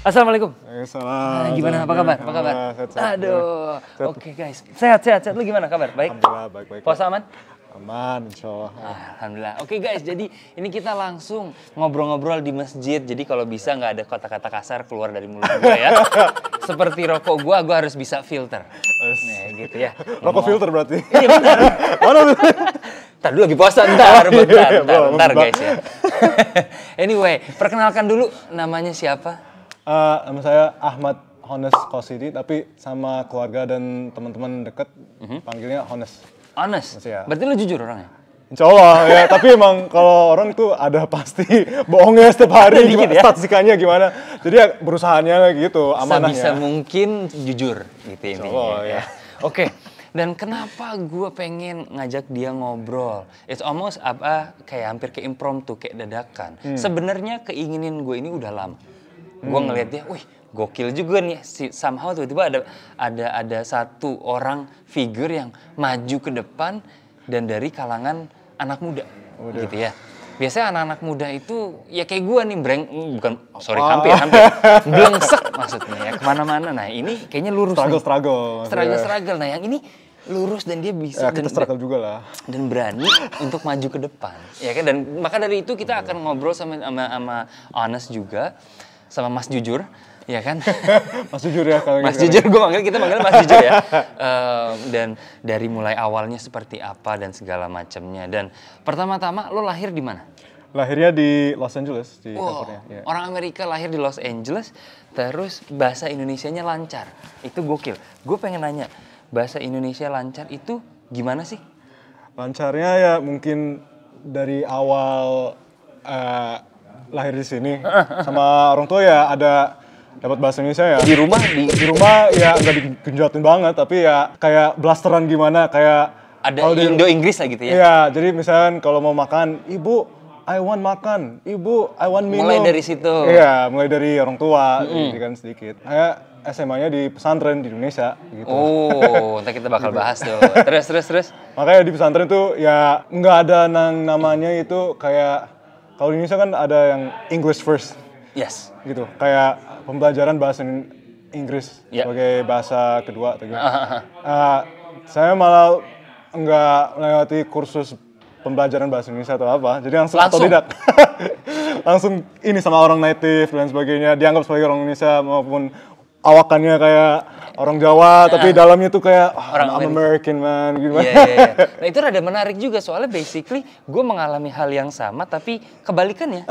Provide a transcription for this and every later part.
Assalamualaikum. Waalaikumsalam. Gimana? Apa kabar? Apa kabar? Aduh. Oke guys. Sehat. Lu gimana kabar? Baik? Alhamdulillah, baik. Puasa aman? Aman, insyaallah. Alhamdulillah. Oke guys, jadi ini kita langsung ngobrol-ngobrol di masjid. Jadi kalau bisa nggak ada kata-kata kasar keluar dari mulut gue ya. Seperti rokok gue harus bisa filter. Nah gitu ya. Rokok filter berarti? Iya benar. Mana lu? Ntar dulu lagi puasa, bentar guys ya. Anyway, perkenalkan dulu namanya siapa? Nama saya Ahmad Hones Qasidi, tapi sama keluarga dan teman-teman dekat panggilnya Hones. Honest? Ya. Berarti lu jujur orangnya? Insyaallah ya, tapi emang kalau orang tuh ada pasti bohongnya setiap hari, ya? statistikanya gimana. Jadi ya berusahanya gitu, amanahnya. Sebisa mungkin jujur gitu intinya ya. Oke. Dan kenapa gue pengen ngajak dia ngobrol? It's almost kayak hampir ke impromptu, kayak dadakan. Sebenarnya keinginan gue ini udah lama. Gue ngeliat dia, wih gokil juga nih. Somehow tiba-tiba ada satu orang figur yang maju ke depan dan dari kalangan anak muda, gitu ya. Biasanya anak-anak muda itu ya kayak gue nih, hampir blengsek maksudnya ya kemana-mana. Nah ini kayaknya lurus. Struggle. Nah yang ini lurus dan dia bisa. Ya, kita struggle juga lah. Dan berani untuk maju ke depan, ya kan? Dan maka dari itu kita akan ngobrol sama Honest juga, sama Mas Jujur. Ya kan? Mas Jujur ya kalau Mas Jujur, kita manggil Mas Jujur ya. Dan dari mulai awalnya seperti apa dan segala macamnya. Dan pertama-tama lo lahir di mana? Lahirnya di Los Angeles, di California. Ya. Orang Amerika lahir di Los Angeles, terus bahasa Indonesianya lancar. Itu gokil. Gue pengen nanya, bahasa Indonesia lancar itu gimana sih? Lancarnya ya mungkin dari awal lahir di sini sama orang tua ya ada dapat bahasa Indonesia ya. Di rumah ya nggak digenjotin banget, tapi ya kayak blasteran gimana, kayak ada Indo-Inggris lah gitu ya. Iya, jadi misalnya kalau mau makan, ibu I want makan, ibu I want minum. Mulai dari situ. Iya, mulai dari orang tua, gitu kan sedikit. Kayak SMA-nya di pesantren di Indonesia gitu. Oh, nanti kita bakal bahas tuh. Terus. Makanya di pesantren tuh ya nggak ada namanya itu kayak, kalau di Indonesia kan ada yang English first. Yes. Gitu, kayak pembelajaran bahasa Inggris sebagai bahasa kedua atau gimana. Saya malah nggak melewati kursus pembelajaran bahasa Indonesia atau apa, jadi langsung otodidak. Langsung ini sama orang native dan sebagainya, dianggap sebagai orang Indonesia maupun awakannya kayak orang Jawa, tapi dalamnya tuh kayak I'm American man gitu. Iya. Nah itu rada menarik juga, soalnya basically gue mengalami hal yang sama tapi kebalikannya.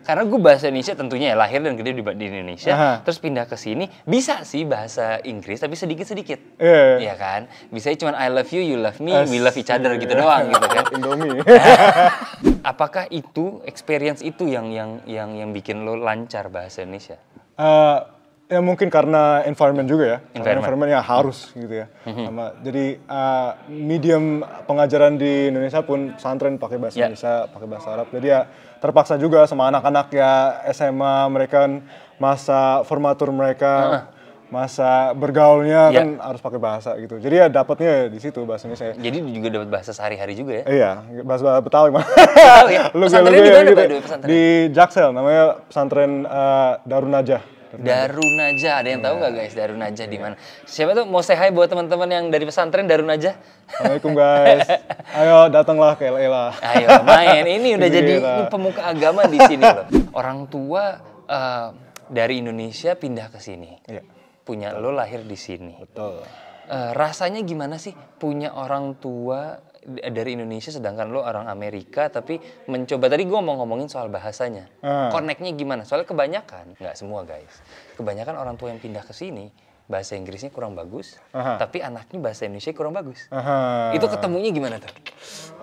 Karena gue bahasa Indonesia tentunya ya, lahir dan gede di Indonesia, terus pindah ke sini bisa sih bahasa Inggris tapi sedikit-sedikit. Iya kan? Bisa cuma I love you, you love me, we love each other gitu doang gitu kan. Indomie. Apakah itu experience itu yang bikin lo lancar bahasa Indonesia? Ya mungkin karena environment juga ya. Environment yang harus gitu ya. Jadi medium pengajaran di Indonesia pun pesantren pakai bahasa Indonesia, pakai bahasa Arab. Jadi ya terpaksa juga sama anak-anak ya SMA, mereka kan masa formatur mereka, masa bergaulnya kan harus pakai bahasa gitu. Jadi ya dapatnya di situ bahasa Indonesia. Jadi juga dapat bahasa sehari-hari juga ya? Iya, bahasa Betawi mah. Pesantrennya di mana, Pak? Di Jaksel, namanya pesantren Darun Najah. Darun Najah, ada yang tahu nggak guys Darun Najah di mana? Siapa tuh mau say hi buat teman-teman yang dari pesantren Darun Najah? Assalamualaikum guys, ayo datanglah ke LA lah. Ayo main, ini udah jadi pemuka agama di sini loh. Orang tua dari Indonesia pindah ke sini, punya lo lahir di sini. Betul. Rasanya gimana sih punya orang tua dari Indonesia sedangkan lo orang Amerika, tapi mencoba, tadi gue mau ngomongin soal bahasanya, connect-nya gimana? Soalnya kebanyakan, nggak semua guys, kebanyakan orang tua yang pindah ke sini bahasa Inggrisnya kurang bagus, tapi anaknya bahasa Indonesia kurang bagus. Itu ketemunya gimana tuh?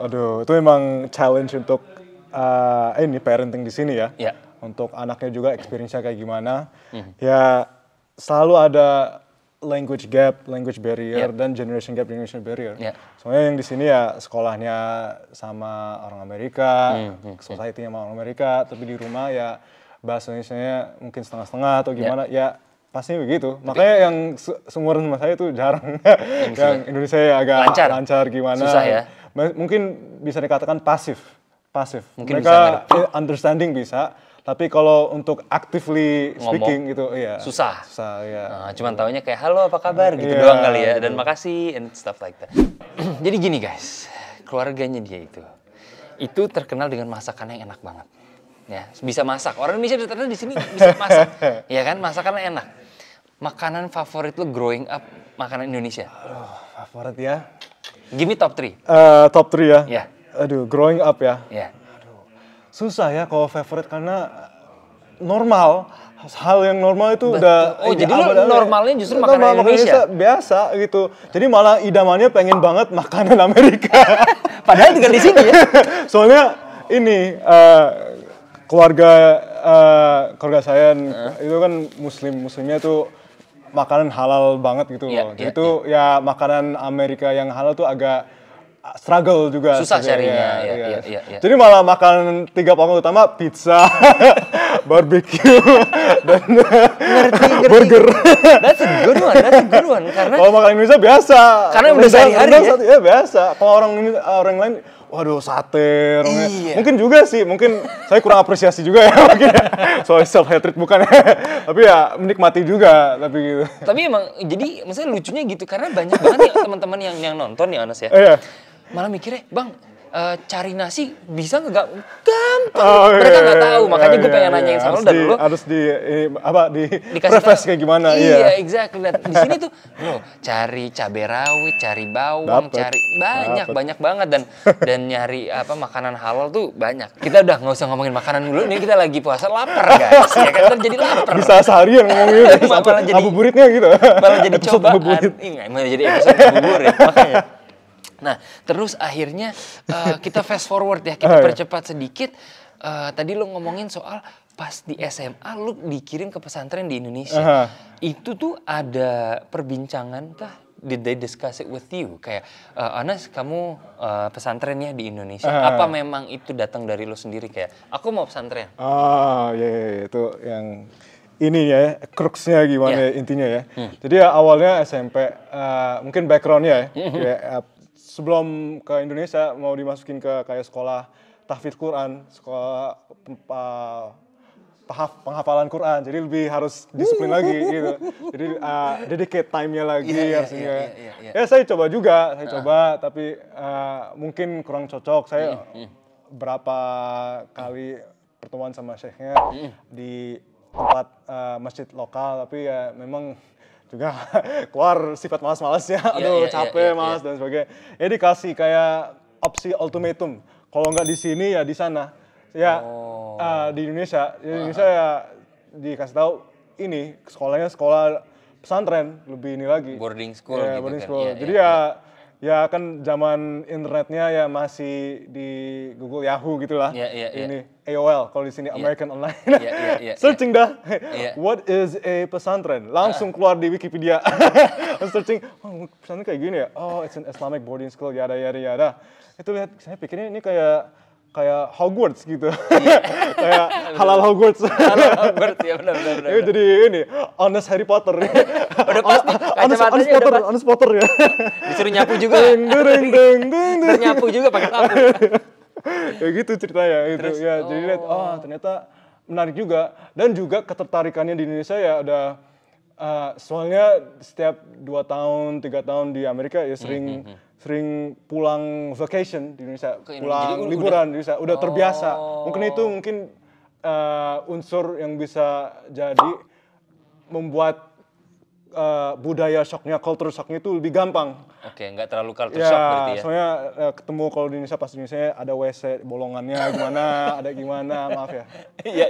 Aduh, itu memang challenge untuk ini parenting di sini ya. Untuk anaknya juga experience-nya kayak gimana. Ya selalu ada language gap, language barrier, dan generation barrier. Soalnya yang di sini ya sekolahnya sama orang Amerika, society-nya sama orang Amerika, tapi di rumah ya bahasa Indonesia-nya mungkin setengah-setengah atau gimana, ya pasti begitu. Makanya yang seumuran sama saya itu jarang. Yang Indonesia ya agak lancar gimana. Susah ya? Mungkin bisa dikatakan pasif. Mungkin mereka understanding bisa, Tapi kalau untuk actively speaking gitu, iya. Susah. Susah, ya. Nah, cuman taunya kayak halo apa kabar gitu doang kali ya. Dan makasih and stuff like that. Jadi gini guys, keluarganya dia itu terkenal dengan masakan yang enak banget. Ya, bisa masak. Orang Indonesia ternyata di sini bisa masak. Ya kan, masakannya enak. Makanan favorit lu growing up makanan Indonesia? Favorit ya? Give me top 3. Top 3 ya? Ya. Aduh, growing up ya? Ya. Aduh, susah ya kalau favorite karena normal. Hal yang normal itu udah... Oh, jadi lu normalnya justru makanan Indonesia? Biasa gitu. Jadi malah idamannya pengen banget makanan Amerika. Padahal tinggal di sini ya? Soalnya ini... keluarga saya itu kan muslimnya tuh makanan halal banget gitu loh. Jadi itu ya makanan Amerika yang halal tuh agak struggle juga. Susah carinya. Ya. Jadi malah makanan 3 pokok utama pizza, barbecue, dan burger. That's a good one. Karena kalau makanan Indonesia biasa. Karena udah sehari-hari ya biasa. Kalau orang lain waduh, sate. Mungkin juga sih, mungkin saya kurang apresiasi juga ya. Mungkin soal self-hatred bukan. Tapi ya menikmati juga, tapi gitu. Tapi emang, jadi maksudnya lucunya gitu, karena banyak banget nih teman-teman yang nonton nih, Anas ya. Malah mikirnya, Bang, cari nasi bisa nggak? Gampang. Mereka nggak tahu, makanya gue pengen nanyain sama lo dari dulu. Harus preface kayak gimana. Iya, exactly. Di sini tuh, bro, cari cabai rawit, cari bawang, cari banyak banget dan nyari makanan halal tuh banyak. Kita udah nggak usah ngomongin makanan dulu, ini kita lagi puasa lapar guys, ya kan jadi lapar. Bisa seharian ngomongin sampai ngabuburitnya gitu. Malah jadi cobaan. Malah jadi episode ngabuburit, makanya. Nah, terus akhirnya kita fast forward ya, kita percepat sedikit. Tadi lo ngomongin soal pas di SMA lo dikirim ke pesantren di Indonesia. Itu tuh ada perbincangan kah? Did they discuss it with you? Kayak, Anas, kamu pesantrennya di Indonesia. Apa memang itu datang dari lo sendiri? Kayak, aku mau pesantren. Iya, itu yang ini ya, crux-nya gimana intinya ya. Jadi ya awalnya SMP, mungkin background-nya ya. Sebelum ke Indonesia mau dimasukin ke kayak sekolah tahfidz Quran, sekolah penghafalan Quran, jadi lebih harus disiplin lagi gitu. Jadi dedicate time-nya lagi harusnya. Ya saya coba juga, tapi mungkin kurang cocok. Saya berapa kali pertemuan sama syekhnya di tempat masjid lokal, tapi ya memang juga keluar sifat malas-malasnya, capek, malas dan sebagainya. Ya dikasih kayak opsi ultimatum, kalau nggak di sini ya di sana. Ya di Indonesia ya dikasih tahu ini sekolahnya sekolah pesantren, lebih ini lagi. Boarding school ya, gitu boarding kan. school. Jadi ya kan zaman internetnya ya masih di Google Yahoo gitulah. Ini AOL kalau di sini American Online. Searching dah. What is a pesantren? Langsung keluar di Wikipedia. Searching, pesantren kayak gini ya. Oh, it's an Islamic boarding school, yada. Itu lihat, saya pikirnya ini kayak Hogwarts gitu. Kayak halal Hogwarts. Halal Hogwarts, ya benar. Jadi ini, honest Harry Potter. Udah pasti, kacamatanya udah pasti. Honest Potter ya. Disuruh nyapu juga. Nyapu juga pakai sapu. Ya gitu ceritanya itu. Ya, jadi lihat, ternyata menarik juga. Dan juga ketertarikannya di Indonesia ya udah, soalnya setiap 2 tahun, 3 tahun di Amerika ya sering pulang vacation di Indonesia, pulang liburan di Indonesia, udah terbiasa. Mungkin unsur yang bisa jadi membuat budaya shocknya, culture shocknya itu lebih gampang. Oke, nggak terlalu culture shock berarti ya? Soalnya ketemu kalau di Indonesia, pas di Indonesia ada WC bolongannya gimana, ada gimana, maaf ya. Iya.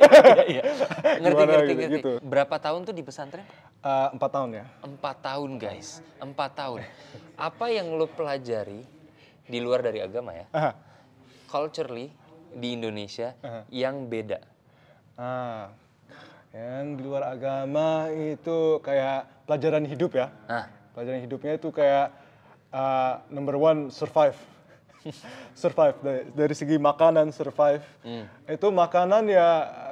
Ngerti. Gitu. Berapa tahun tuh di pesantren? 4 tahun ya. 4 tahun guys, 4 tahun. Apa yang lo pelajari di luar dari agama ya? Culturally di Indonesia yang beda? Yang di luar agama itu kayak pelajaran hidup ya. Pelajaran hidupnya itu kayak number 1 survive. Survive dari segi makanan, survive. Itu makanan ya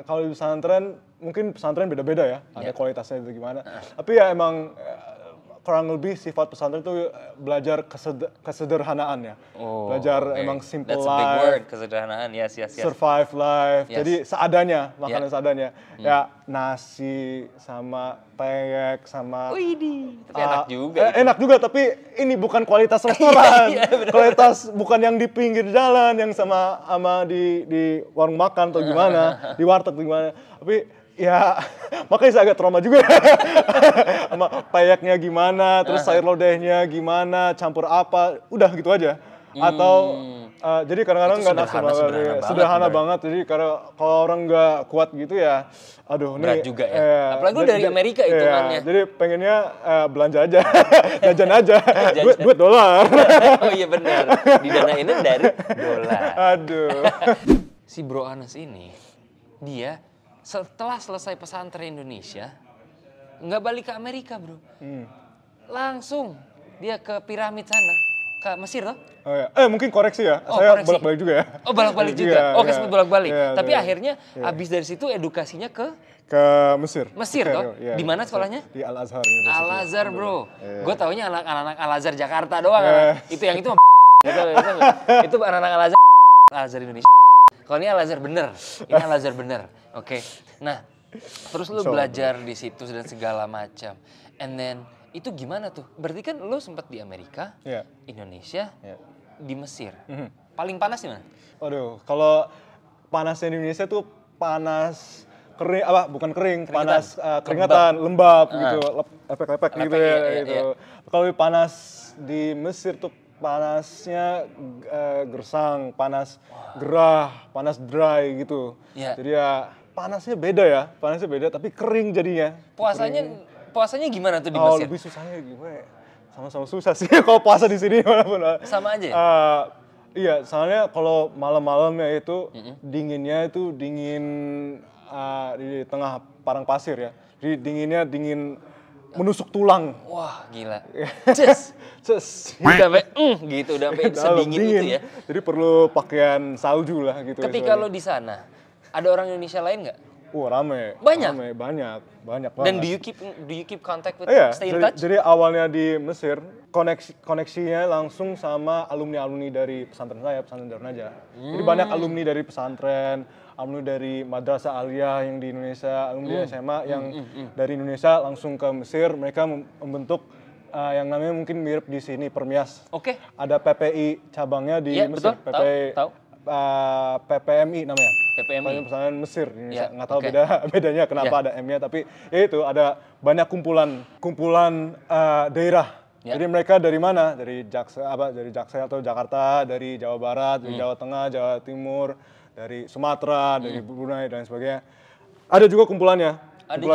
kalau di pesantren, mungkin pesantren beda-beda ya, ada kualitasnya itu gimana. Tapi ya emang kurang lebih sifat pesantren itu belajar kesederhanaan ya. Belajar emang simple That's life. a big word, kesederhanaan. Yes. Survive life. Yes. Jadi seadanya, makanan seadanya. Ya nasi sama peyek sama. Widih, tapi enak juga. Enak juga, tapi ini bukan kualitas restoran. Kualitas bukan yang di pinggir jalan, yang sama di warung makan atau gimana, di warteg gimana. Tapi ya, makanya saya agak trauma juga. Sama peyeknya gimana, terus sayur lodehnya gimana, campur apa, udah gitu aja. Atau jadi kadang-kadang nggak nafsu banget, sederhana banget. Jadi kalau orang nggak kuat gitu ya, aduh berat nih. Juga ya. Apalagi dari Amerika hitungannya. Jadi pengennya belanja aja, jajan aja, duit dolar. Oh iya benar, didanainnya dari dolar. Aduh. Si Bro Anas ini, dia setelah selesai pesantren Indonesia, nggak balik ke Amerika, Bro. Langsung dia ke piramid sana, ke Mesir loh. Oh ya. Mungkin koreksi ya, saya bolak-balik juga ya. Oh bolak-balik juga, sempat bolak-balik. Tapi iya. akhirnya abis dari situ edukasinya ke Mesir. Mesir toh? Iya, di mana sekolahnya? Di Al-Azhar. Al-Azhar, Bro. Gue taunya anak-anak Al-Azhar Jakarta doang. Itu yang itu itu anak-anak Al-Azhar Indonesia. Kalau ini Al-Azhar bener, ini Al-Azhar bener. Oke. Nah, terus lu belajar di situ dan segala macam. And then itu gimana tuh? Berarti kan lu sempat di Amerika, Indonesia, di Mesir. Paling panas di mana? Aduh, kalau panasnya di Indonesia tuh panas kering, bukan kering, panas keringatan, lembab gitu, lepek-lepek gitu ya. Gitu. Kalau panas di Mesir tuh panasnya gersang, panas gerah, panas dry gitu. Jadi ya panasnya beda tapi kering jadinya. Puasanya gimana tuh di Mesir? Lebih susahnya gimana? Sama-sama susah sih kalau puasa di sini walaupun. Sama aja. Iya, soalnya kalau malam-malamnya itu dinginnya itu dingin di tengah padang pasir ya. Jadi dinginnya dingin menusuk tulang. Wah, gila. Udah sampai udah sampai sedingin itu ya. Jadi perlu pakaian salju lah gitu. Ketika lo di sana, ada orang Indonesia lain nggak? Rame. Banyak banget. Dan do you keep contact with stay in touch? Jadi awalnya di Mesir, koneksinya langsung sama alumni dari pesantren saya, pesantren Darun Najah. Jadi banyak alumni dari pesantren, alumni dari Madrasah Aliyah yang di Indonesia, alumni SMA yang dari Indonesia langsung ke Mesir. Mereka membentuk yang namanya mungkin mirip di sini Permias. Oke. Ada PPI cabangnya di Mesir. Betul. Tahu. PPMI namanya. PPMI. Pesantren Mesir. Nggak tahu bedanya kenapa ada M-nya, tapi ya itu ada banyak kumpulan daerah. Jadi mereka dari mana? Dari Jaksel atau Jakarta, dari Jawa Barat, dari Jawa Tengah, Jawa Timur, dari Sumatera, dari Brunei dan sebagainya. Ada juga kumpulan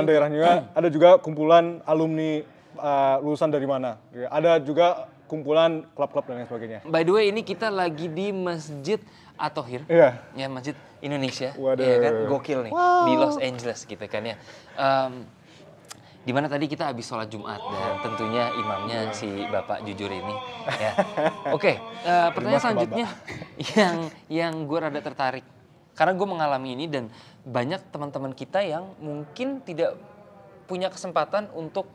daerahnya, ada juga kumpulan alumni lulusan dari mana. Ada juga kumpulan klub-klub dan lain sebagainya. By the way, ini kita lagi di Masjid At-Thohir. Iya. Ya, Masjid Indonesia. Waduh. Iya kan, gokil nih. Di Los Angeles gitu kan ya. Di mana tadi kita habis sholat Jumat dan tentunya imamnya si Bapak jujur ini. Ya. Oke, pertanyaan selanjutnya yang gue rada tertarik. Karena gue mengalami ini dan banyak teman-teman kita yang mungkin tidak punya kesempatan untuk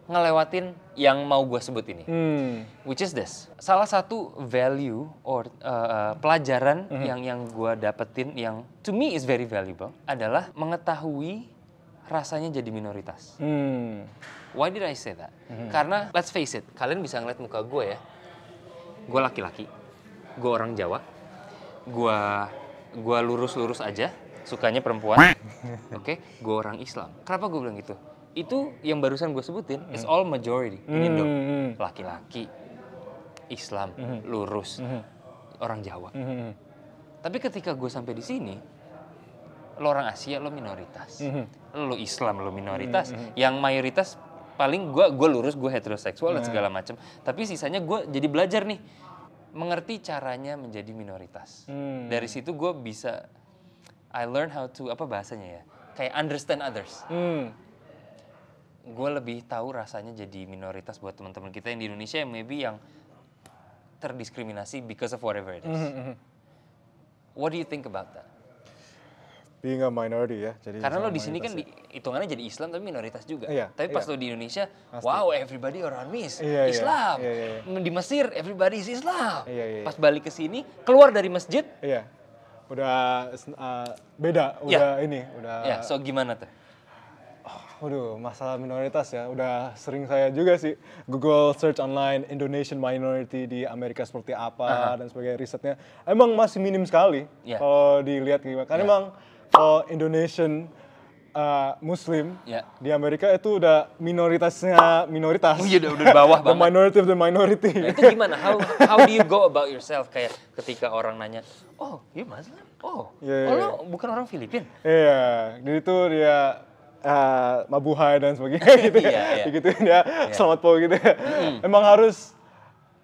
ngelewatin yang mau gue sebut ini. Which is this. Salah satu value or pelajaran yang gue dapetin yang to me is very valuable adalah mengetahui rasanya jadi minoritas. Why did I say that? Karena let's face it, kalian bisa ngeliat muka gue ya. Gue laki-laki, gue orang Jawa, gue lurus-lurus aja, sukanya perempuan. Oke, gue orang Islam. Kenapa gue bilang gitu? Itu yang barusan gue sebutin is all majority in Indo. Laki-laki, Islam, lurus, orang Jawa. Tapi ketika gue sampai di sini, lo orang Asia lo minoritas, lo Islam lo minoritas, yang mayoritas paling gue lurus, gue heteroseksual dan segala macam. Tapi sisanya gue jadi belajar nih, mengerti caranya menjadi minoritas. Dari situ gue bisa, I learn how to bahasanya ya, kayak understand others. Gue lebih tahu rasanya jadi minoritas buat teman-teman kita yang di Indonesia yang maybe yang terdiskriminasi because of whatever it is. What do you think about that? being a minority ya. Jadi karena lo di sini kan hitungannya jadi Islam tapi minoritas juga. Iya, Tapi pas lo di Indonesia, wow, everybody around me is Iya, Islam. iya. Di Mesir, everybody is Islam. Iya. Pas balik ke sini, keluar dari masjid. Iya. Udah beda, udah ini, udah. Ya, so gimana tuh? Waduh, masalah minoritas ya, udah sering saya juga sih Google search online Indonesian minority di Amerika seperti apa dan sebagainya, risetnya emang masih minim sekali kalau dilihat gimana. Karena emang kalau Indonesian Muslim di Amerika itu udah minoritasnya minoritas. Oh iya, udah di bawah banget. The minority of the minority. Nah, itu gimana? How do you go about yourself? Kayak ketika orang nanya, oh, you Muslim? Oh, lo bukan orang Filipina? Iya, jadi itu dia mabuhay dan sebagainya gitu ya, digituin ya, selamat po gitu ya. Emang harus,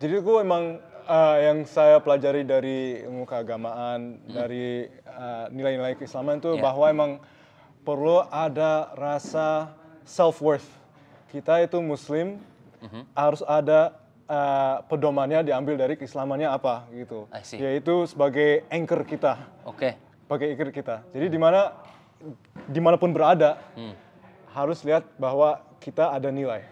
jadi gue emang yang saya pelajari dari ilmu keagamaan, dari nilai-nilai keislaman itu bahwa emang perlu ada rasa self-worth. Kita itu Muslim, harus ada pedomannya diambil dari keislamannya apa gitu. Yaitu sebagai anchor kita. Sebagai anchor kita. Jadi dimanapun berada, harus lihat bahwa kita ada nilai.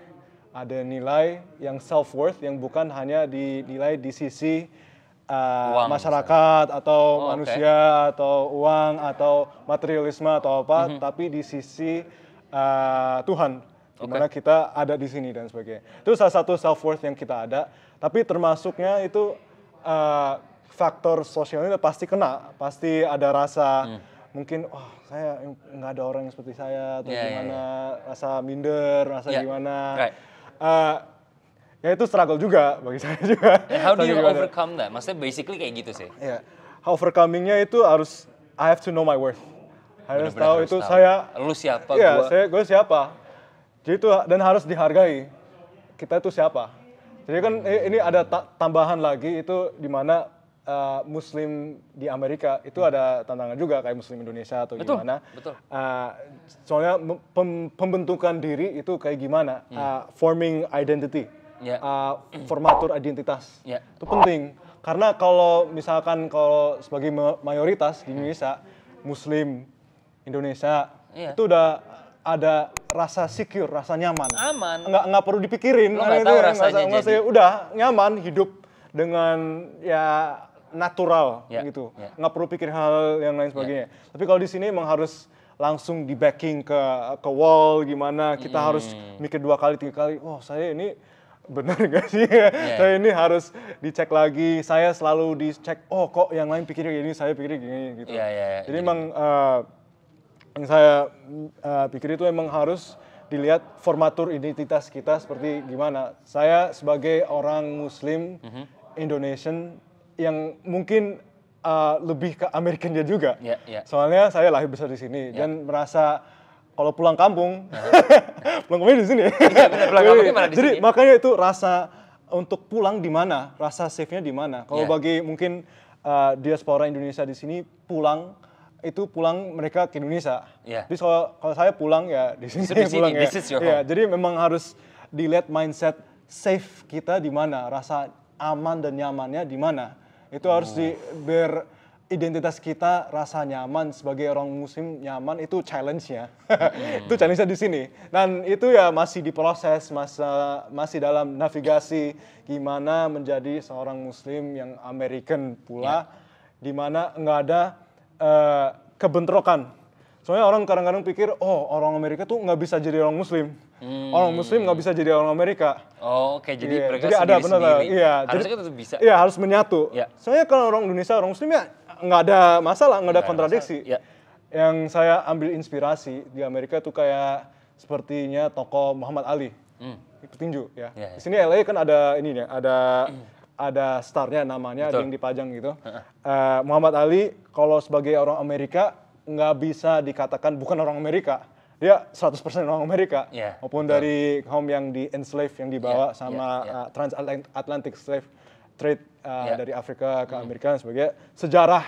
Ada nilai yang self-worth, yang bukan hanya dinilai di sisi masyarakat, atau manusia, atau uang, atau materialisme, atau apa, tapi di sisi Tuhan, di mana kita ada di sini dan sebagainya. Itu salah satu self-worth yang kita ada, tapi termasuknya itu faktor sosialnya pasti kena, pasti ada rasa mungkin, saya nggak ada orang yang seperti saya, atau gimana, rasa minder, rasa gimana. Ya itu struggle juga bagi saya juga. How do you overcome that? Maksudnya basically kayak gitu sih. Overcoming-nya itu harus, I have to know my worth. Harus tahu itu saya. Lu siapa? Gue siapa. Jadi itu, dan harus dihargai. Kita itu siapa. Jadi kan ini ada tambahan lagi, itu di mana Muslim di Amerika itu ada tantangan juga kayak Muslim Indonesia atau gimana. Betul. Soalnya pembentukan diri itu kayak gimana, forming identity, formatur identitas, itu penting. Karena kalau misalkan sebagai mayoritas di Indonesia, Muslim Indonesia itu udah ada rasa secure, rasa nyaman. Nggak perlu dipikirin. Nggak tahu rasanya jadi. Udah nyaman hidup dengan natural gitu, nggak perlu pikir hal yang lain sebagainya. Tapi kalau di sini emang harus langsung di backing ke wall, gimana kita harus mikir 2 kali 3 kali. Saya ini benar nggak sih? Saya ini harus dicek lagi. Saya selalu dicek. Kok yang lain pikirnya gini, saya pikirnya gini gitu. Jadi emang yang saya pikir itu emang harus dilihat formatur identitas kita seperti gimana. Saya sebagai orang Muslim Indonesian yang mungkin lebih ke Amerikannya juga. Soalnya saya lahir besar di sini dan merasa kalau pulang kampung, pulang kampung di sini. Pulang kampungnya malah di Jadi sini. makanya itu rasa untuk pulang di mana, rasa safe-nya di mana. Kalau bagi mungkin diaspora Indonesia di sini pulang mereka ke Indonesia. Jadi kalau saya pulang ya di sini pulang ya. Jadi memang harus dilihat mindset safe kita di mana, rasa aman dan nyamannya di mana. Itu harus identitas kita rasa nyaman sebagai orang Muslim, nyaman itu challenge-nya. Itu challenge-nya di sini. Dan itu ya masih diproses, masih dalam navigasi gimana menjadi seorang Muslim yang American pula, di mana nggak ada kebentrokan. Soalnya orang kadang-kadang pikir, orang Amerika tuh nggak bisa jadi orang Muslim. Orang Muslim nggak bisa jadi orang Amerika. Jadi mereka sendiri-sendiri. Harusnya kan tetap bisa. Iya, harus menyatu. Soalnya kalau orang Indonesia, orang Muslim ya nggak ada masalah, nggak ada kontradiksi. Yang saya ambil inspirasi di Amerika tuh kayak sepertinya tokoh Muhammad Ali, petinju ya. Di sini LA kan ada ini ya, ada starnya namanya yang dipajang gitu. Muhammad Ali kalau sebagai orang Amerika nggak bisa dikatakan bukan orang Amerika. Dia 100% orang Amerika, maupun dari kaum yang di-enslave, yang dibawa sama transatlantic slave trade dari Afrika ke Amerika dan sebagainya. Sejarah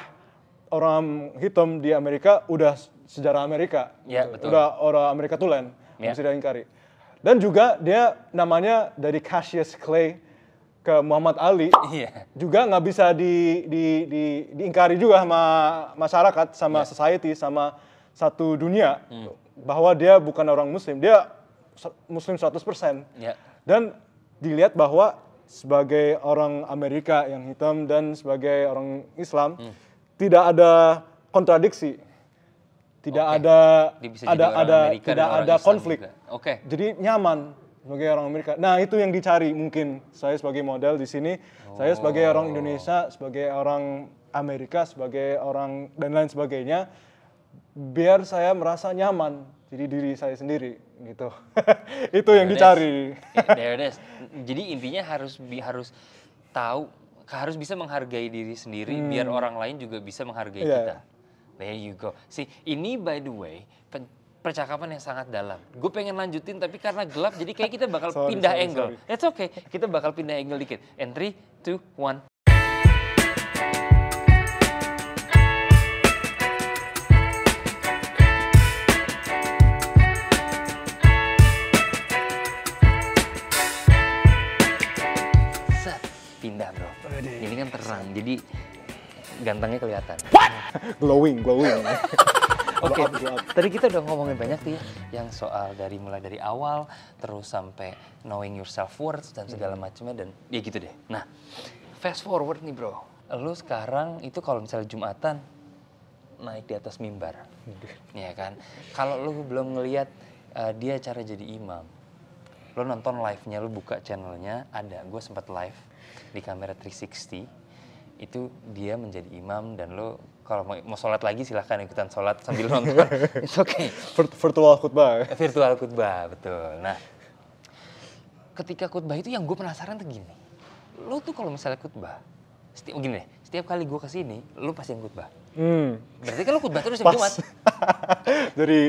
orang hitam di Amerika udah sejarah Amerika, udah orang Amerika tulen, nggak bisa diingkari. Dan juga dia namanya dari Cassius Clay, ke Muhammad Ali juga nggak bisa diingkari juga sama masyarakat, sama society, sama satu dunia bahwa dia bukan orang Muslim, dia Muslim 100%. Dan dilihat bahwa sebagai orang Amerika yang hitam dan sebagai orang Islam tidak ada kontradiksi, tidak ada konflik. Jadi nyaman sebagai orang Amerika. Nah, itu yang dicari mungkin saya sebagai model di sini, saya sebagai orang Indonesia, sebagai orang Amerika, sebagai orang dan lain sebagainya, biar saya merasa nyaman jadi diri saya sendiri gitu. Itu yang dicari. There it is. Jadi intinya harus tahu, harus bisa menghargai diri sendiri biar orang lain juga bisa menghargai kita. There you go. See, ini by the way percakapan yang sangat dalam. Gue pengen lanjutin tapi karena gelap jadi kayak kita bakal pindah angle. It's okay. Kita bakal pindah angle dikit. And 3, 2, 1. Pindah bro, ini kan terang, jadi gantengnya kelihatan. glowing. Oke, tadi kita udah ngomongin banyak tuh ya, yang soal mulai dari awal, terus sampai knowing your self-worth dan segala macamnya dan ya gitu deh. Nah, fast forward nih bro, lu sekarang itu kalau misalnya Jumatan naik di atas mimbar, ya kan? Kalau lu belum ngelihat dia cara jadi imam, lu nonton live-nya, lu buka channelnya, ada, gue sempat live di kamera 360, itu dia menjadi imam dan lo kalau mau sholat lagi silahkan ikutan sholat sambil nonton, it's okay. Virtual khutbah. Virtual khutbah, betul. Nah, ketika khutbah itu yang gue penasaran tuh gini, lo tuh kalau misalnya khutbah, setiap kali gue kesini, lo pasti yang khutbah. Berarti kan lo khutbah terus setiap Jumat.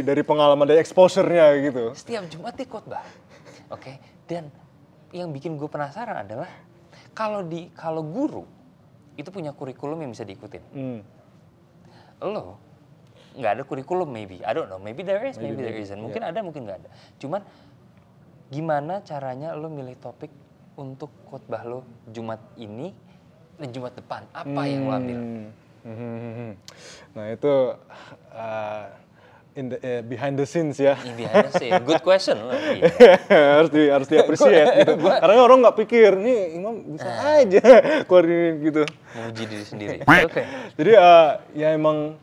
dari pengalaman, dari exposure-nya gitu. Setiap Jumat dia khutbah, oke. Dan yang bikin gue penasaran adalah kalau guru itu punya kurikulum yang bisa diikutin. Lo nggak ada kurikulum maybe, I don't know, maybe there is, maybe there isn't. Mungkin ada, mungkin nggak ada. Cuman gimana caranya lo milih topik untuk khutbah lo Jumat ini dan Jumat depan? Apa yang lo ambil? Nah itu behind the scenes ya. Behind the scenes, good question. harus di-appreciate gitu. Karena orang nggak pikir, nih imam bisa aja keluarin gitu. Memuji diri sendiri. Jadi ya emang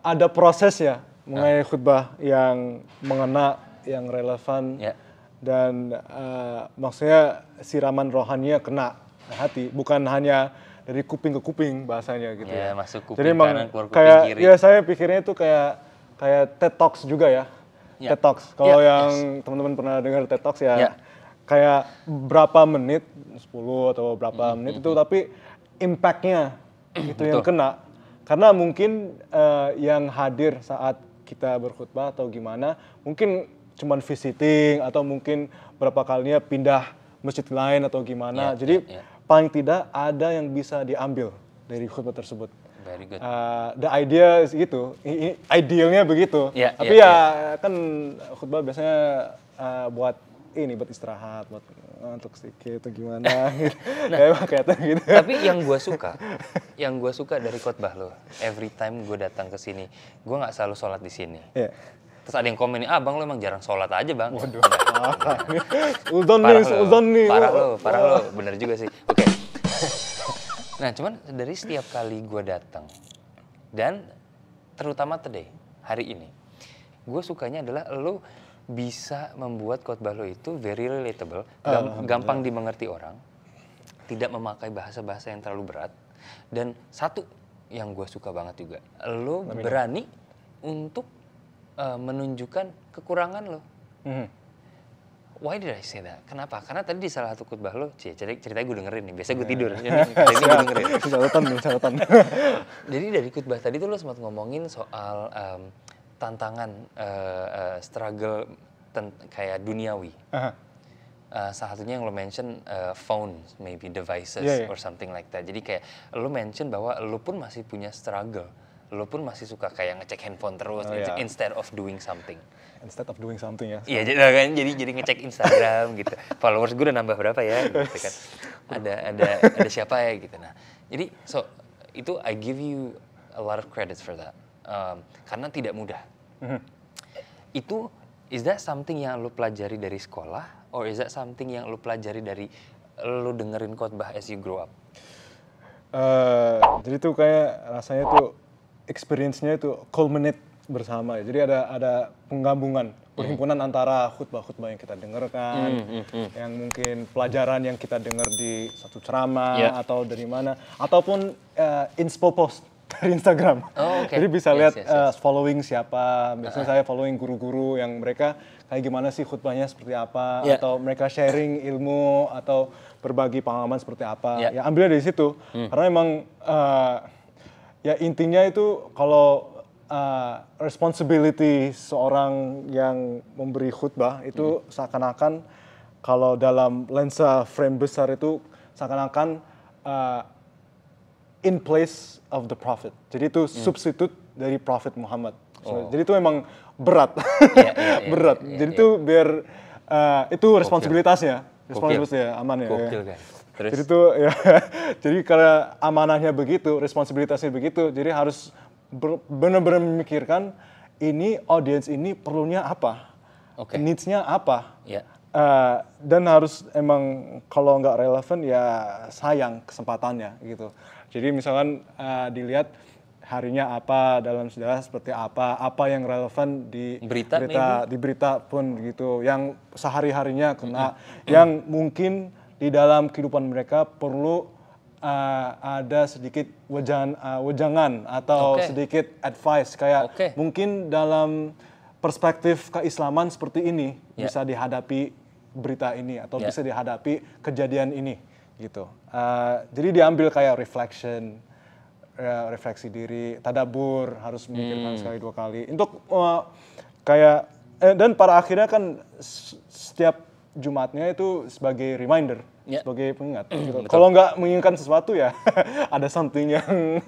ada proses ya mengenai khutbah yang mengena, yang relevan, dan maksudnya siraman rohaninya kena hati, bukan hanya dari kuping ke kuping bahasanya gitu ya. Masuk kuping jadi kanan, keluar kuping kayak, kiri. Ya saya pikirnya itu kayak TED Talks juga ya. TED Talks. Kalau yang teman-teman pernah dengar TED Talks ya, kayak berapa menit, 10 atau berapa menit itu, tapi impact-nya itu yang kena. Karena mungkin yang hadir saat kita berkhutbah atau gimana, mungkin cuman visiting atau mungkin berapa kalinya pindah masjid lain atau gimana. Jadi paling tidak ada yang bisa diambil dari khutbah tersebut. Very good. The idea is gitu, idealnya begitu. Tapi kan khutbah biasanya buat istirahat, buat ngantuk sedikit atau gimana gitu. Kayak gitu. Tapi yang gue suka dari khutbah lo, every time gue datang ke sini, gue nggak selalu sholat di sini. Terus ada yang komen nih, bang lo emang jarang sholat aja bang. Waduh, uzon nih. Parah lo, bener juga sih. Oke. Nah cuman dari setiap kali gue datang, dan terutama today, hari ini, gue sukanya adalah lo bisa membuat khotbah lo itu very relatable, gampang dimengerti orang, tidak memakai bahasa-bahasa yang terlalu berat, dan satu yang gue suka banget juga, lo berani untuk menunjukkan kekurangan lo. Why did I say that? Kenapa? Karena tadi di salah satu khutbah lo, ceritanya gue dengerin nih. Biasanya gue tidur, ini gue dengerin. Catatan. Jadi dari khutbah tadi tuh lo sempat ngomongin soal tantangan, struggle kayak duniawi. Salah satunya yang lo mention phones, maybe devices or something like that. Jadi kayak lo mention bahwa lo pun masih punya struggle. lo pun masih suka kayak ngecek handphone terus instead of doing something. Instead of doing something ya. Iya, jadi ngecek Instagram gitu. Followers gue udah nambah berapa ya gitu kan. Ada siapa ya gitu. Nah, jadi itu I give you a lot of credits for that. Karena tidak mudah. Itu is that something yang lo pelajari dari sekolah or is that something yang lo pelajari dari lo dengerin khotbah as you grow up? Jadi tuh kayak rasanya tuh experience-nya itu culminate bersama ya. Jadi ada penggabungan, perhimpunan antara khutbah-khutbah yang kita dengarkan, yang mungkin pelajaran yang kita dengar di satu ceramah atau dari mana, ataupun inspo post dari Instagram. Jadi bisa lihat following siapa. Biasanya saya following guru-guru yang mereka kayak gimana sih khutbahnya seperti apa, atau mereka sharing ilmu atau berbagi pengalaman seperti apa. Ya ambilnya dari situ. Karena emang ya intinya itu kalau responsibility seorang yang memberi khutbah itu seakan-akan kalau dalam lensa frame besar itu seakan-akan in place of the prophet. Jadi itu substitute dari Prophet Muhammad. Jadi itu memang berat. Berat. Jadi itu biar itu responsibilitasnya. Responsibilitasnya aman ya. Kan? Terus? Jadi itu ya. Jadi karena amanahnya begitu, responsibilitasnya begitu, jadi harus benar-benar memikirkan ini audience ini perlunya apa, needs-nya apa, dan harus emang kalau nggak relevan ya sayang kesempatannya gitu. Jadi misalkan dilihat harinya apa, dalam sejarah seperti apa yang relevan di berita pun gitu, yang sehari-harinya kena, yang mungkin di dalam kehidupan mereka perlu ada sedikit wejangan atau sedikit advice kayak mungkin dalam perspektif keislaman seperti ini bisa dihadapi berita ini atau bisa dihadapi kejadian ini gitu. Jadi diambil kayak reflection, refleksi diri, tadabbur, harus memikirkan sekali dua kali untuk kayak dan pada akhirnya kan setiap Jumatnya itu sebagai reminder, sebagai pengingat. Gitu. Kalau nggak mengingatkan sesuatu ya ada something yang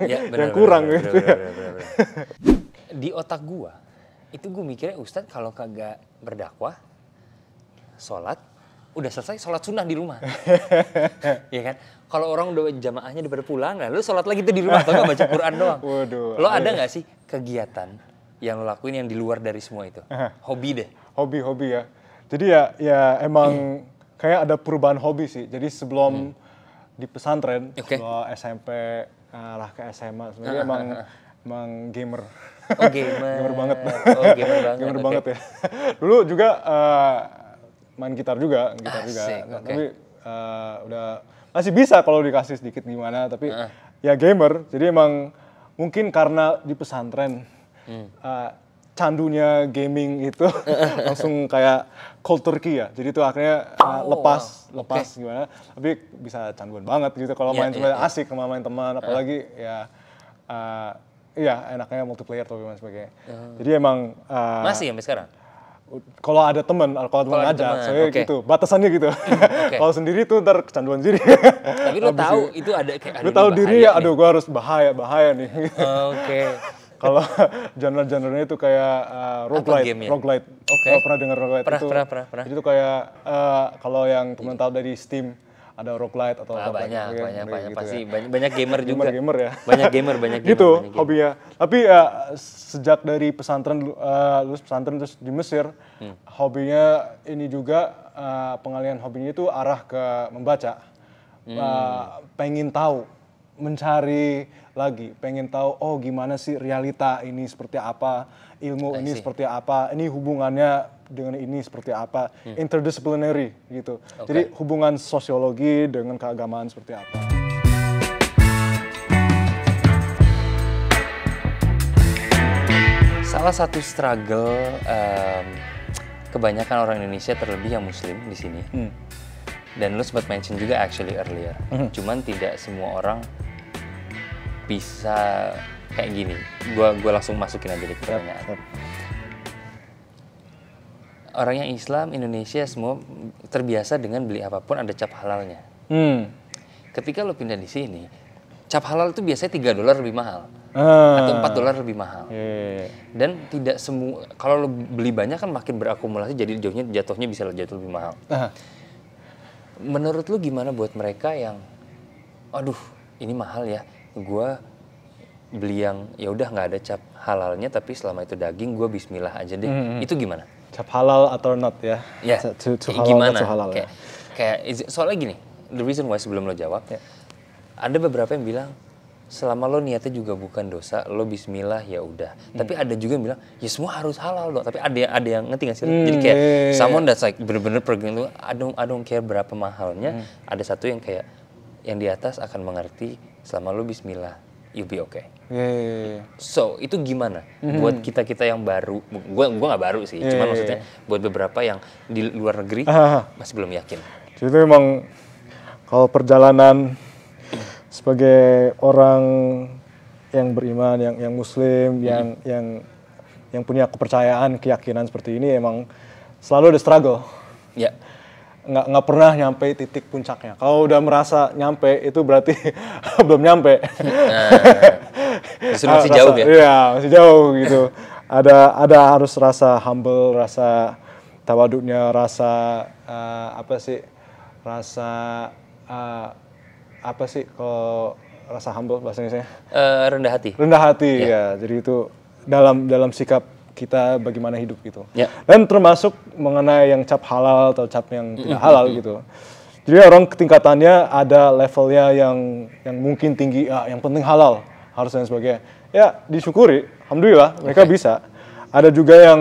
kurang gitu. Bener. Di otak gua itu gua mikirnya Ustadz kalau kagak berdakwah, sholat, udah selesai sholat sunnah di rumah. Iya kan? Kalau orang udah jamaahnya daripada pulang, nah lu sholat lagi tuh di rumah atau nggak baca Quran doang. Waduh. Lo ada nggak sih kegiatan yang lo lakuin yang di luar dari semua itu? Hobi deh. Hobi ya. Jadi ya emang kayak ada perubahan hobi sih. Jadi sebelum di pesantren, kalau SMP lah ke SMA, sebenarnya emang gamer. Oh gamer. Gamer banget. Oh gamer banget. Gamer banget ya. Dulu juga main gitar juga. Tapi udah masih bisa kalau dikasih sedikit gimana. Tapi ya gamer. Jadi emang mungkin karena di pesantren candunya gaming itu langsung kayak cold turkey ya. Jadi itu akhirnya lepas gimana. Tapi bisa canduan banget gitu kalau main cuma asik sama main teman. Apalagi ya enaknya multiplayer atau gimana sebagainya. Jadi emang masih sampai sekarang? Kalau ada teman, kalau teman ngajak, saya gitu, batasannya gitu. Kalau sendiri tuh ntar kecanduan sendiri. Tapi lo tahu itu ada kayak lo tahu diri ya, aduh gua harus bahaya nih. Kalau genre-genrenya itu kayak roguelite. Pernah dengar roguelite itu? Pernah. Jadi itu kayak kalau yang teman tahu dari Steam ada roguelite atau banyak gitu pasti ya. banyak gamer juga. Gamer ya. Banyak gamer. Gitu hobinya. Tapi sejak dari pesantren lulus pesantren terus di Mesir, hobinya ini juga pengalihan hobinya itu arah ke membaca. Pengen tahu, mencari lagi, pengen tahu gimana sih realita ini seperti apa, ilmu ini seperti apa, ini hubungannya dengan ini seperti apa, interdisciplinary gitu. Jadi hubungan sosiologi dengan keagamaan seperti apa. Salah satu struggle kebanyakan orang Indonesia terlebih yang Muslim di sini. Dan lu sempat mention juga actually earlier. Cuman tidak semua orang bisa kayak gini. Gua langsung masukin aja di pertanyaan. Orang yang Islam Indonesia semua terbiasa dengan beli apapun ada cap halalnya. Ketika lo pindah di sini, cap halal itu biasanya $3 lebih mahal. atau $4 lebih mahal. Dan tidak semua, kalau lo beli banyak kan makin berakumulasi, jadi jatuhnya bisa jatuh lebih mahal. Menurut lo gimana buat mereka yang, aduh ini mahal ya, gue beli yang ya udah nggak ada cap halalnya, tapi selama itu daging gue bismillah aja deh. Itu gimana? Cap halal atau not ya? Ya, halal, gimana? Halal, kayak soalnya gini, the reason why sebelum lo jawab, ada beberapa yang bilang, selama lo niatnya juga bukan dosa, lo bismillah ya udah. Tapi ada juga yang bilang, ya semua harus halal dong. Tapi ada yang ngerti nggak sih? Jadi kayak someone that's like bener-bener pergi itu, I don't care berapa mahalnya. Ada satu yang kayak yang di atas akan mengerti, selama lo bismillah, you'll be okay. So itu gimana buat kita yang baru? Gua nggak baru sih, cuman maksudnya buat beberapa yang di luar negeri masih belum yakin. Jadi itu memang kalau perjalanan sebagai orang yang beriman, yang muslim, yang punya kepercayaan, keyakinan seperti ini, emang selalu ada struggle. Nggak pernah nyampe titik puncaknya. Kalau udah merasa nyampe, itu berarti belum nyampe. Justru masih jauh ya? Iya, masih jauh gitu. Ada harus rasa humble, rasa tawaduknya, rasa kalau rasa humble bahasa Indonesia? Rendah hati. Rendah hati ya. Jadi itu dalam sikap kita bagaimana hidup gitu. Dan termasuk mengenai yang cap halal atau cap yang tidak halal gitu. Jadi orang tingkatannya ada levelnya yang mungkin tinggi, yang penting halal harus dan sebagainya. Ya disyukuri, alhamdulillah mereka bisa. Ada juga yang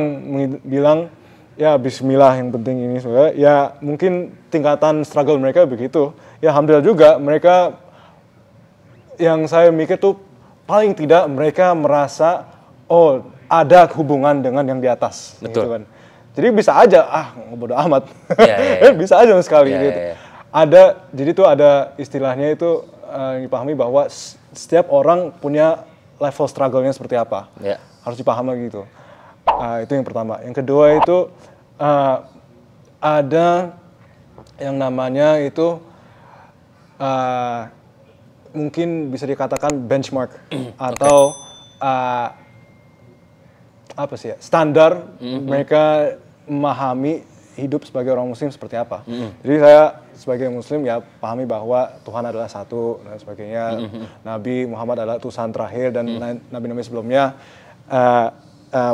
bilang ya bismillah yang penting ini sebenarnya. Ya mungkin tingkatan struggle mereka begitu. Ya alhamdulillah juga mereka, yang saya mikir tuh paling tidak mereka merasa ada hubungan dengan yang di atas. Betul. Gitu kan. Jadi bisa aja bodo amat. Bisa aja sekali gitu. Jadi tuh ada istilahnya itu yang dipahami bahwa setiap orang punya level struggle-nya seperti apa. Harus dipahami gitu. Itu yang pertama. Yang kedua itu ada yang namanya itu mungkin bisa dikatakan benchmark atau standar mereka memahami hidup sebagai orang muslim seperti apa. Jadi saya sebagai muslim ya pahami bahwa Tuhan adalah satu dan sebagainya. Nabi Muhammad adalah utusan terakhir dan nabi-nabi sebelumnya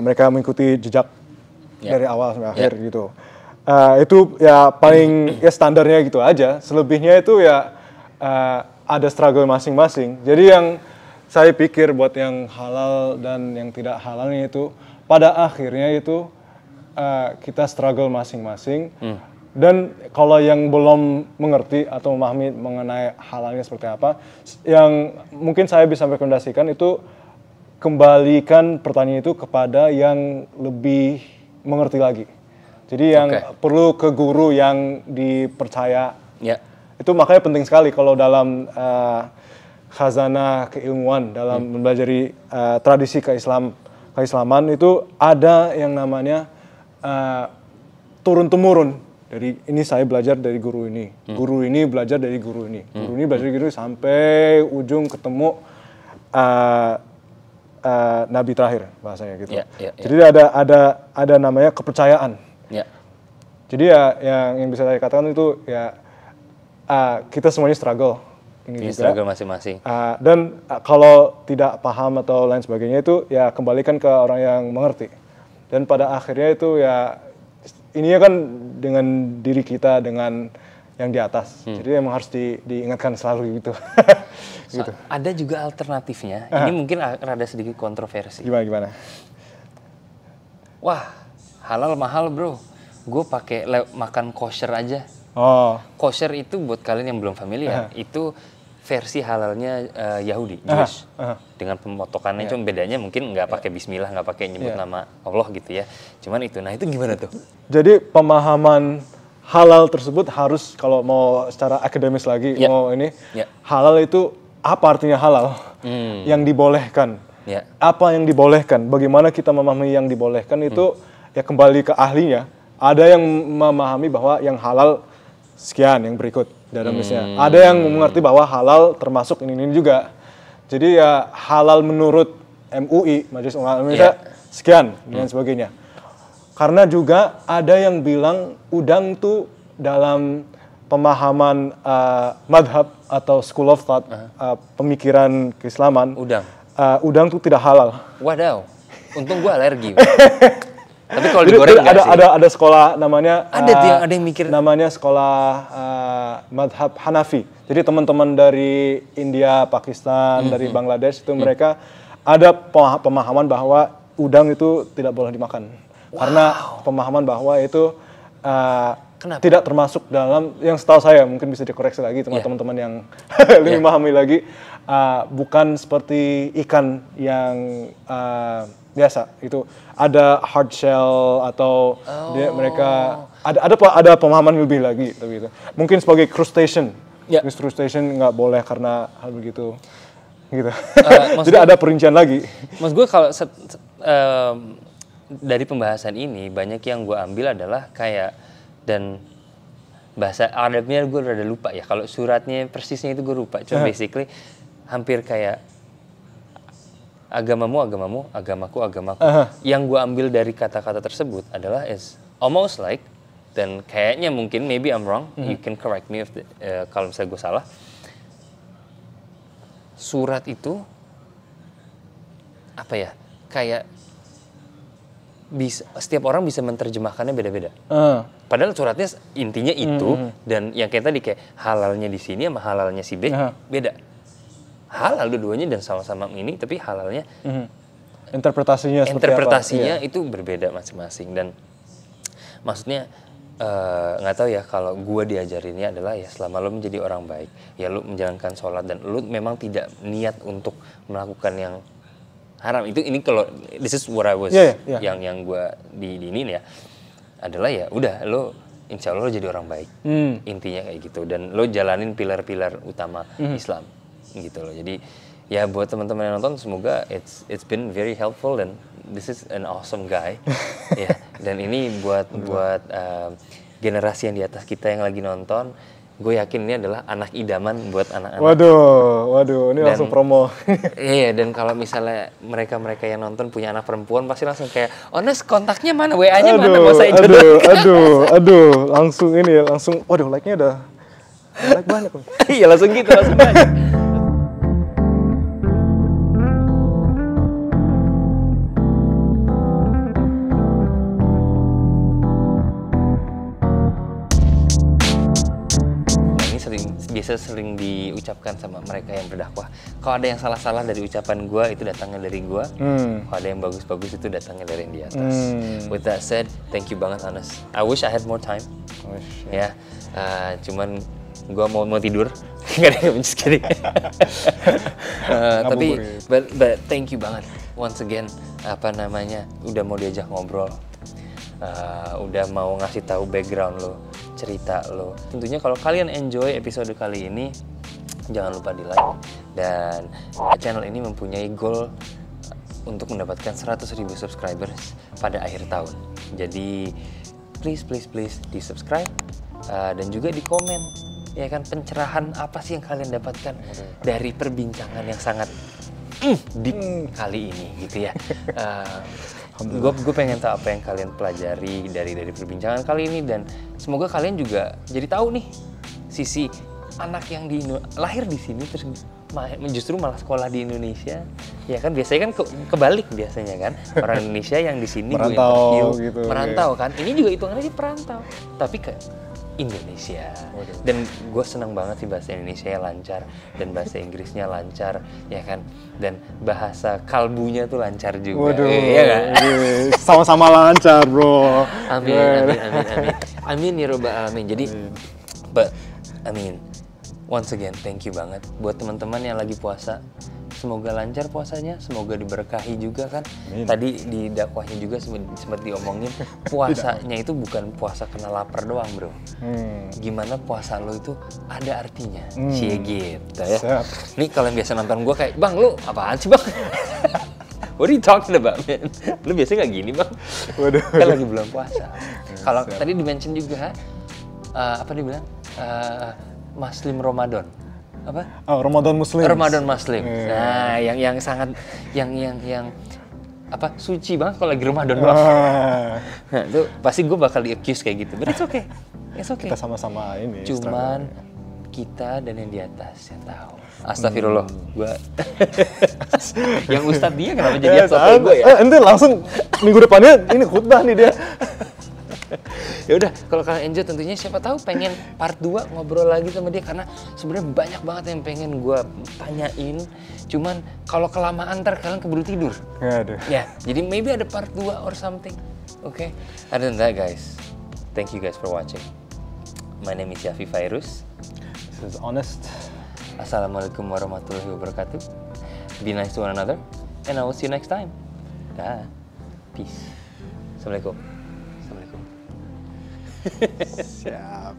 mereka mengikuti jejak dari awal sampai akhir gitu. Itu ya paling ya standarnya gitu aja. Selebihnya itu ya ada struggle masing-masing. Jadi yang saya pikir buat yang halal dan yang tidak halalnya itu pada akhirnya itu kita struggle masing-masing. Dan kalau yang belum mengerti atau memahami mengenai halalnya seperti apa, yang mungkin saya bisa rekomendasikan itu kembalikan pertanyaan itu kepada yang lebih mengerti lagi. Jadi yang perlu ke guru yang dipercaya. Itu makanya penting sekali kalau dalam khazanah keilmuan, dalam mempelajari tradisi keislaman itu ada yang namanya turun-temurun. Dari ini saya belajar dari guru ini, guru ini belajar dari guru ini, guru ini belajar dari guru ini sampai ujung ketemu nabi terakhir bahasanya gitu. Jadi ada namanya kepercayaan. Jadi ya yang bisa saya katakan itu ya kita semuanya struggle. Ini struggle masing-masing. Dan kalau tidak paham atau lain sebagainya itu ya kembalikan ke orang yang mengerti. Dan pada akhirnya itu ya ininya kan dengan diri kita, dengan yang di atas. Jadi emang harus diingatkan selalu gitu. Gitu. Ada juga alternatifnya. Ini mungkin rada sedikit kontroversi. Gimana? Wah, halal mahal bro. Gue pakai makan kosher aja. Kosher itu buat kalian yang belum familiar, itu versi halalnya Yahudi, Jewish. Dengan pemotokannya cuma bedanya mungkin nggak pakai bismillah, nggak pakai nyebut nama Allah gitu ya. Cuman itu, nah itu gimana tuh? Jadi pemahaman halal tersebut harus, kalau mau secara akademis lagi, halal itu apa artinya halal? Yang dibolehkan. Apa yang dibolehkan? Bagaimana kita memahami yang dibolehkan itu ya kembali ke ahlinya. Ada yang memahami bahwa yang halal sekian, yang berikut dalam listnya. Ada yang mengerti bahwa halal termasuk ini juga. Jadi ya halal menurut MUI, Majelis Ulama Indonesia, sekian dan sebagainya. Karena juga ada yang bilang udang tuh dalam pemahaman madhab atau school of thought, pemikiran keislaman, udang tuh tidak halal. Wadaw, untung gue alergi. Tapi kalau digoreng ada sekolah namanya ada yang mikir namanya sekolah madhab Hanafi. Jadi teman-teman dari India, Pakistan, dari Bangladesh itu mereka ada pemahaman bahwa udang itu tidak boleh dimakan. Karena pemahaman bahwa itu tidak termasuk dalam, yang setahu saya, mungkin bisa dikoreksi lagi teman-teman yang lebih memahami lagi, bukan seperti ikan yang biasa. Itu ada hard shell atau mereka ada pemahaman lebih lagi, tapi itu mungkin sebagai crustacean. Crustacean nggak boleh karena hal begitu, gitu. Jadi ada perincian lagi. Mas gue kalau dari pembahasan ini banyak yang gue ambil adalah kayak, dan bahasa Arabnya gue rada lupa ya. Kalau suratnya persisnya itu gue lupa. Cuma basically hampir kayak agamamu, agamaku. Yang gue ambil dari kata-kata tersebut adalah is almost like, dan kayaknya mungkin maybe I'm wrong, you can correct me if kalau misalnya gue salah. Surat itu apa ya? Kayak setiap orang bisa menerjemahkannya beda-beda. Padahal suratnya intinya itu, dan yang kayak tadi kayak halalnya di sini sama halalnya si B beda. Halal dua-duanya dan sama-sama ini, tapi halalnya interpretasinya itu berbeda masing-masing. Dan maksudnya nggak tahu ya, kalau gue diajarinnya adalah ya selama lo menjadi orang baik, ya lo menjalankan sholat dan lo memang tidak niat untuk melakukan yang haram. Ini kalau this is what I was yang gue di ini ya adalah ya udah lo insya Allah lo jadi orang baik. Intinya kayak gitu, dan lo jalanin pilar-pilar utama Islam gitu loh. Jadi ya buat teman-teman yang nonton, semoga it's been very helpful, dan this is an awesome guy. Ya, dan ini buat generasi yang di atas kita yang lagi nonton, gue yakin ini adalah anak idaman buat anak-anak. Waduh, ini dan, langsung promo. Iya, dan kalau misalnya mereka yang nonton punya anak perempuan, pasti langsung kayak, Ones kontaknya mana, WA-nya mana, mau saya jodohkan. Langsung waduh, like-nya udah like banyak. Iya, langsung banyak. Biasa sering diucapkan sama mereka yang berdakwah. Kalau ada yang salah-salah dari ucapan gue, itu datangnya dari gue. Kalau ada yang bagus-bagus, itu datangnya dari yang di atas. With that said, thank you banget, Anas. I wish I had more time. Ya, cuman gue mau tidur. Gak ada yang just kidding. Tapi but thank you banget once again. Udah mau diajak ngobrol. Udah mau ngasih tahu background lo, cerita lo. Tentunya kalau kalian enjoy episode kali ini, jangan lupa di like. Dan channel ini mempunyai goal untuk mendapatkan 100.000 subscribers pada akhir tahun. Jadi please di subscribe, dan juga di komen, ya kan, pencerahan apa sih yang kalian dapatkan dari perbincangan yang sangat deep kali ini gitu ya. Gue pengen tahu apa yang kalian pelajari dari perbincangan kali ini, dan semoga kalian juga jadi tahu nih sisi anak yang lahir di sini terus justru malah sekolah di Indonesia, ya kan. Biasanya kan kebalik biasanya kan, orang Indonesia yang di sini gue interview gitu, merantau kan. Ini juga hitungannya sih perantau, tapi ke Indonesia. Dan gue senang banget sih bahasa Indonesia lancar, dan bahasa Inggrisnya lancar, ya kan. Dan bahasa kalbunya tuh lancar juga. Iya kan? Sama-sama lancar, bro. Amin ya robbal alamin. Jadi, once again, thank you banget buat teman-teman yang lagi puasa. Semoga lancar puasanya, semoga diberkahi juga kan. Tadi di dakwahnya juga sempat diomongin, puasanya itu bukan puasa kena lapar doang, bro. Gimana puasa lo itu ada artinya. Cie gitu ya. Nih kalian biasa nonton gue kayak, Bang lu apaan sih bang? What are you talking about, man? Lu biasanya gak gini, bang? Kan lagi bulan puasa. Kalau tadi di-mention juga, apa dibilang? Muslim Ramadan. apa? Oh, Ramadan Muslim. Ramadan Muslim. Nah, yang sangat yang apa suci banget kalau lagi Ramadan doang. Nah, itu pasti gue bakal di-accuse kayak gitu. But it's okay. It's okay. Kita sama-sama ini. Cuman kita dan yang di atas yang tahu. Astagfirullah, gue yang Ustadz dia kenapa jadi sotoy gue ya? Nanti langsung minggu depannya ini khutbah nih dia. Ya udah, kalau kalian enjoy tentunya siapa tahu pengen part 2 ngobrol lagi sama dia karena sebenarnya banyak banget yang pengen gue tanyain. Cuman kalau kelamaan ntar kalian keburu tidur. Aduh. Ya, jadi maybe ada part 2 or something. Oke. Other than that guys, thank you guys for watching. My name is Yafi Fairuz. This is Honest. Assalamualaikum warahmatullahi wabarakatuh. Be nice to one another, and I will see you next time. Dah. Peace. Assalamualaikum. Assalamualaikum. Siap.